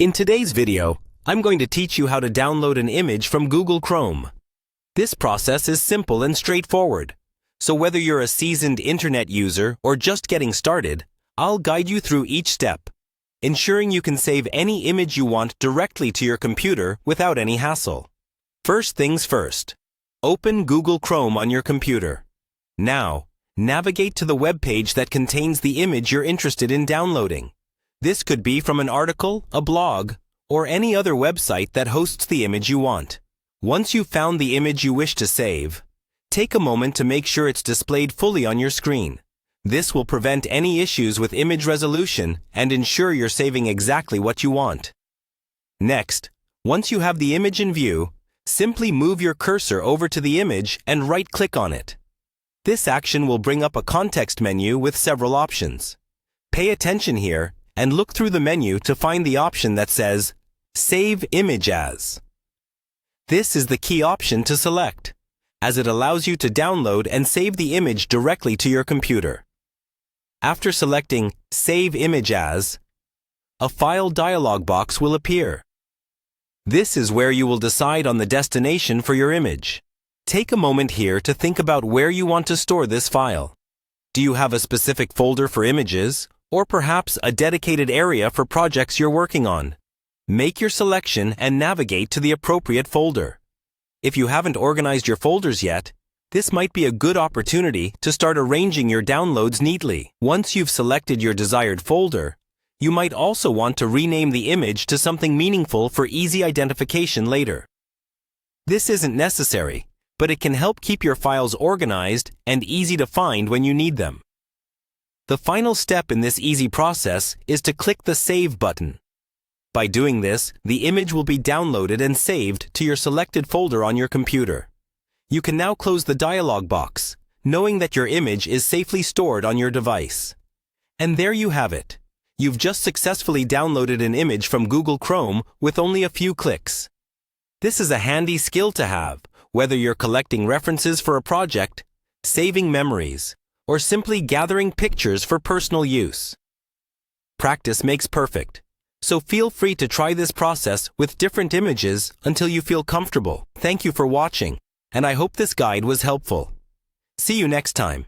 In today's video, I'm going to teach you how to download an image from Google Chrome. This process is simple and straightforward, so whether you're a seasoned internet user or just getting started, I'll guide you through each step, ensuring you can save any image you want directly to your computer without any hassle. First things first, open Google Chrome on your computer. Now, navigate to the web page that contains the image you're interested in downloading. This could be from an article, a blog, or any other website that hosts the image you want. Once you've found the image you wish to save, take a moment to make sure it's displayed fully on your screen. This will prevent any issues with image resolution and ensure you're saving exactly what you want. Next, once you have the image in view, simply move your cursor over to the image and right-click on it. This action will bring up a context menu with several options. Pay attention here and look through the menu to find the option that says Save Image As. This is the key option to select, as it allows you to download and save the image directly to your computer. After selecting Save Image As, a file dialog box will appear. This is where you will decide on the destination for your image. Take a moment here to think about where you want to store this file. Do you have a specific folder for images, or perhaps a dedicated area for projects you're working on? Make your selection and navigate to the appropriate folder. If you haven't organized your folders yet, this might be a good opportunity to start arranging your downloads neatly. Once you've selected your desired folder, you might also want to rename the image to something meaningful for easy identification later. This isn't necessary, but it can help keep your files organized and easy to find when you need them. The final step in this easy process is to click the Save button. By doing this, the image will be downloaded and saved to your selected folder on your computer. You can now close the dialog box, knowing that your image is safely stored on your device. And there you have it. You've just successfully downloaded an image from Google Chrome with only a few clicks. This is a handy skill to have, whether you're collecting references for a project, saving memories, or simply gathering pictures for personal use. Practice makes perfect, so feel free to try this process with different images until you feel comfortable. Thank you for watching, and I hope this guide was helpful. See you next time.